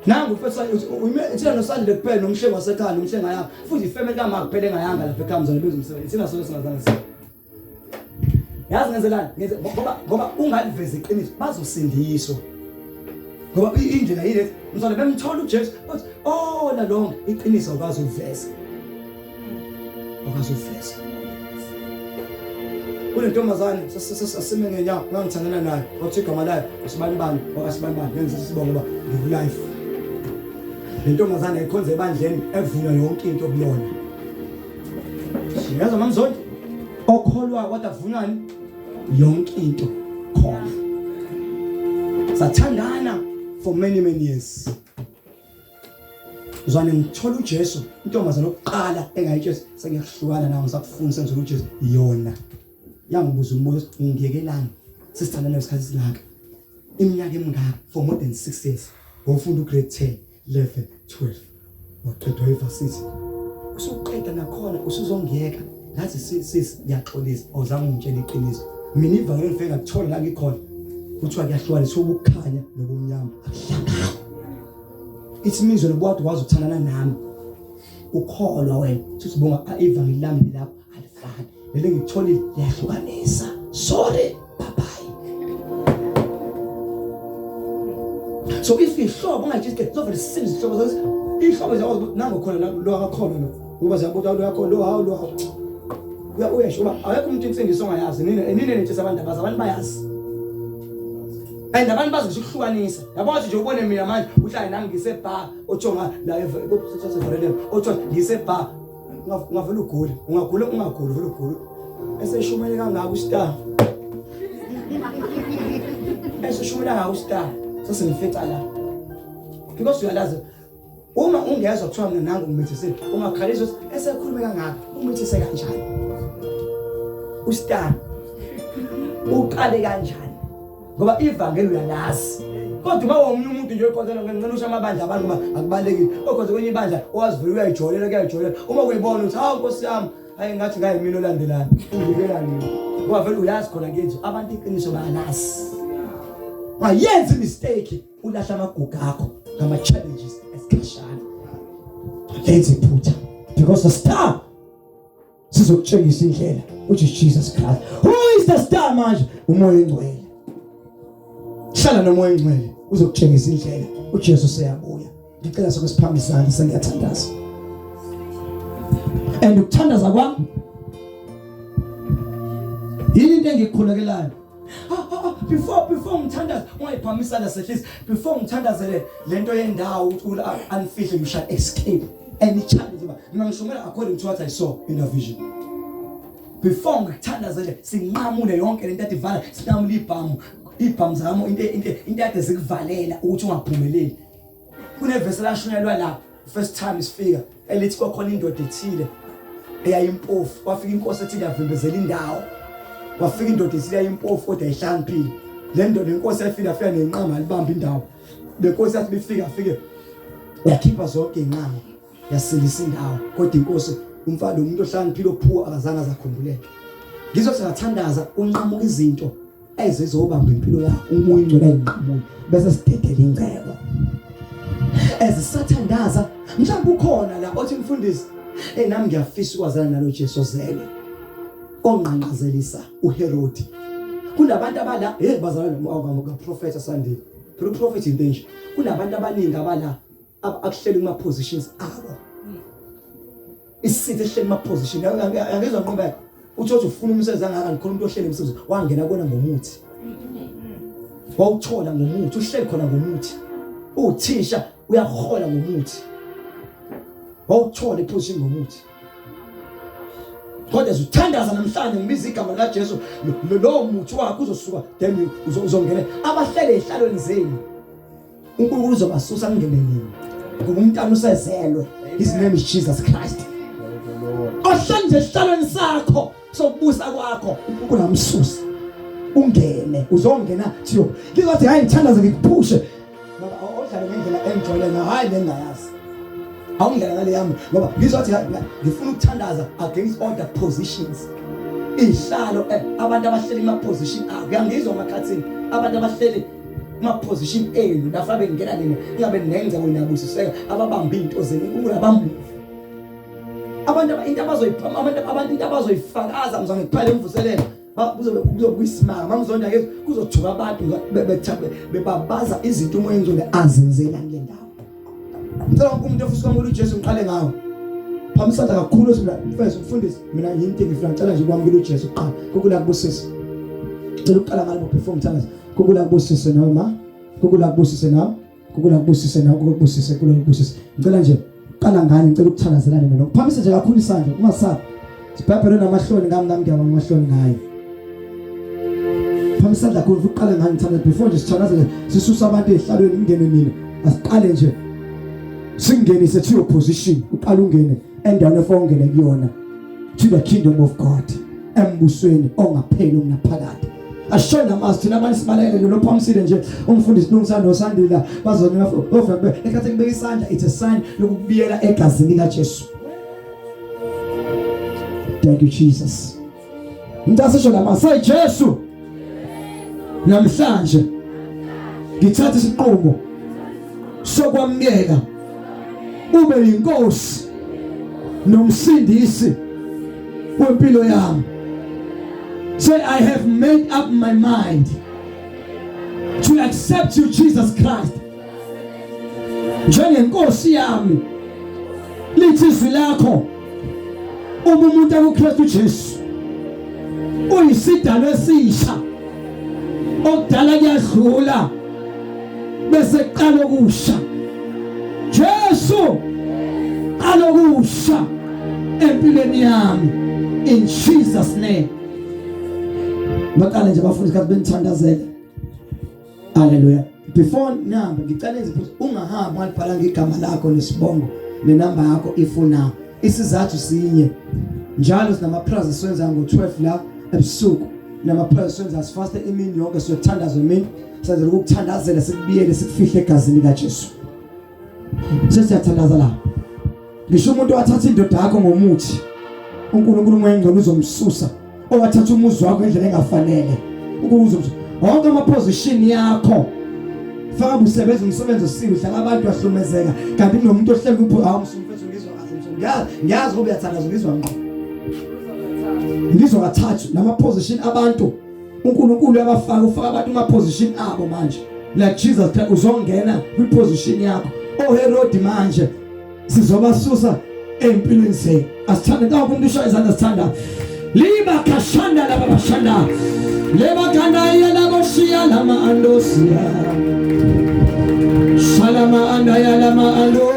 nangu mfethu ithina nosandile kuphela nomhlengi wasekhaya nomhlengi ayanga futhi ifamily kama kuphela engayanga lapha ekhaya mzana benza umsebenzi thina sonke singazange sibe yazi ngenzelani ngoba ungaliveza iqiniso bazosindiswa ngoba indlela yile mzana bemthola uJesu but la lonke iqiniso akwazi ukuveza kule ntombazane sasime ngenyawo ngangithandana naye wathi igama layo usibani ngenza sibonga ngoba ngiku-life le ntombazane ikhonza ebandleni evula yonke into kubuyona siyazi mamzonke okholwayo kodwa avunani yonke into khona sathandana for many years uzwane ngithola uJesu intombazane oqala engayitshela sengiyahlukana nawo ngisakufuna senze uJesu yona yangibuza umbuzo ngiyekelani sisithandana ngesikhathi silaka iminyaka emingaka for more than 6 years ngofunda ugrade 10 11 12 waqedwa evarsity usuqeda nakhona usuzongiyeka ngathi sis ngiyaxolisa awuzange ngitshele iqiniso mina ivangeli ngifike ngakuthola la ngikhona kuthiwa kuyahlukanisa ubukhanya nobumnyama it means wena ubukade wazi ukuthandana nami ukholwa wena sithi bonga ivangeli lami lapho alifani lele ngitholile liyahlukanisa sorry bye bye. So if ihlobo ungajike zovele sisize ihlobo zazi ihlobo zazi nango khona lo akakholwa lo ngoba ziyabuta lo yakho lo hawo lo uyasho uba awekho umuntu insindiso ongayazi nini nje abantu bayazi and abantu bazosihlukanisa yabo nje ubone mina manje uhlala nami ngisebar othonga la esesevalele othonga ngisebar ungavela ugule ungagula vele ugule eseshumele kangaka ustar eseshumela ngaka ustar sasengifetha la because uyalazi uma ungezwe kuthiwa mina nangu ngimithise ungakhalisa ukuthi esekhulume kangaka umithise kanjani ustar uqale kanjani ngoba ivangeli uyalazi kodwa uma womunye umuntu nje oqothela ngengcela usha amabandla abantu akubalekile okhonze kwenye ibandla owazi vele uyayijolela uma kuyibona ukuthi hawu Nkosi yami hayi ngathi ngayi mina olandelana ungikela nini ngoba vele uyazi khona ngenzo abantu iqiniso bayalazi mayenze mistake ulahla amagugu akho ngama challenges esikhashana lenze iphutha because the star sizokutshengisa indlela which is Jesus Christ. Who is the star manje? Umoya engcwele. Hlala nomoya engcwele uzokutshengisa indlela uJesu seyabuya. Ngicela sokusiphambi izandla sengiyathandaza. And ukuthandaza kwami yini into engikhulekelayo. Before ngithandaza ungayiphamisana sehlisi before ngithandazele lento yendawo ukuthi unfihle you shall escape any challenge ba ngishomela according to what I saw in the vision. Before ngithandazele sinqamule yonke lento etivala sinqamule ibhamu zami into ade zikuvalela ukuthi ungaphumeleli. Kunevesi lashunyelwa la first time isifika elithi kwakhona indoda ethile eyayimpofu wafika inkosi ethi yavimbezela indawo wafika indoda ethile eyayimpofu kodwa ehlaniphile le ndoda inkosi yafika nenqama libamba indawo benkosi yathi befike yakhipha zonke inqama yasilisa indawo kodwa inkosi umfana umuntu ohlaniphile ophuwa akazange azakhumbuleke ngizothi ngathandaza unqamuka izinto ezizobamba impilo yakho umoya ingcwele ayinqamule bese sidedela ingcebo ezisathandaza mhlawumbe ukhona la othi mfundisi nami ngiyafisa ukwazana nalo Jesu zelwe onqanqazelisa uHerodi kunabantu abala bazalana ngaprofeta Sunday through prophet intention kunabantu abaningi abala akuhleli kuma positions abo isithi ehleli kuma position angezwa nqoba uthi ufuna umsebenzi angaka ngikhona umuntu ohleli umsebenzi wangena kona ngomuthi wawuthola ngomuthi uhleli khona ngomuthi uthisha uyahola ngomuthi wawuthola iposition ngomuthi kodwa uzithandaza namhlanje ngibiza igama la Jesu lo muthi wakho uzosuka then uzongena abahlele ehlalweni zenu uNkulunkulu uzobasusa kungene nini ngoba umntana usezelwe his name is Jesus Christ ohlanje ehlalweni sakho sokubusa kwakho uNkulunkulu amsusa ungene uzongena thiyo ngizothi hayi ngithandaza ngikuphushe ngoba odlala ngendlela engijwayele hayi lengayazi awungena ngale yami ngoba ngizothi ngifuna ukuthandaza against all the positions ihlalo abantu abahleli ema position akuyangizwa emakhathini abantu abahleli kuma position enu lafa bengena nini ingabe nenze wena busiseka ababamba into zenu uNkulunkulu abambu abantu into abazoyifakaza mzange kuphela emvuselelo kuzokuyisimanga mamzonda ke kuzojuka abantu bebabaza izinto umoya engcwele azenzela kule ndawo. Ngicela umuntu ofisa ukwamukela uJesu ngiqale ngawo. Phamisana kakhulu mfethu mfundisi mina yinto ngifuna ngicela nje ukwamukela uJesu kuqala kokula kubusisa. Ngicela uqala ngalo perform thangaza kokula kubusisa noma kokula kubusisa nawo kokula kubusisa nawo kokubusisa kokula kubusisa. Ngicela nje qala ngani ngicela ukuthangazelana nalo. Phamisa nje kakhulu isandla ungasabi. Sibhabhele namahloni ngami ngiyaba ngamahloni ngayo. Phamisa la kakhulu uqala ngani thana before nje sithanazele sisusa abantu ehlalweni ngene mina. Asiqale nje singenise to your position uqala ungene endaweni efongene kuyona to the kingdom of God embusweni ongapheli ongaphakade ashona masi thina abantu sibalekele lo phamsile nje umfundisi lungisana osandila bazona ofake ekhathi ngibeka isandla it's a sign lokubiyela egazini lika Jesu. Thank you Jesus. Ntasisho la masay Jesu namhlanje ngithatha isiqomo sokwamukela ube yinkosi nomsindisi wempilo yami. Say I have made up my mind to accept you Jesus Christ njengenkosi yami. Lithi izwi lakho umuntu akuKristu Jesu uyisidalwa esisha okudala kuyadlula bese qala okusha. Jesu qala okusha empilweni yami in Jesus name. Bakale nje bafundisi kathi benithandazele. Hallelujah. Before number ngicela iziphuzo ungahamba ngalibhala ngegama lakho nesibongo nenamba yakho ifuna isizathu sinye. Njalo sinama prayers siwenza ngo12 la ebusuku nama prayers siwenza sifaste imini yonke siyothandaza imini senze ukuthandazela sikubiyele sikufihle egazini kaJesu. Sesiyathandaza la. Ngisho umuntu wathatha indoda yakho ngomuthi uNkulunkulu moya engcwele uzomsusa owathatha umuzi wakho endlela engafanele ukuze wonke ama position yakho faka usebenza umsebenzi osihle abantu bahlumezeka kanti kunomuntu ohleli kupho umfethu ngizwa kahle ngiyazi ngoba uyathandaza ngizwa ngizwa kathathu nama position abantu uNkulunkulu yabafaka ufaka abantu uma position abo manje like Jesus Christ uzongena kwi position yakho Herod manje sizobasusa empilweni zethu. Asithande ka umuntu usho izandla sithanda liba kashanda la babashanda leba ganda yela boshiya lama andosia shalama anda yala ma ando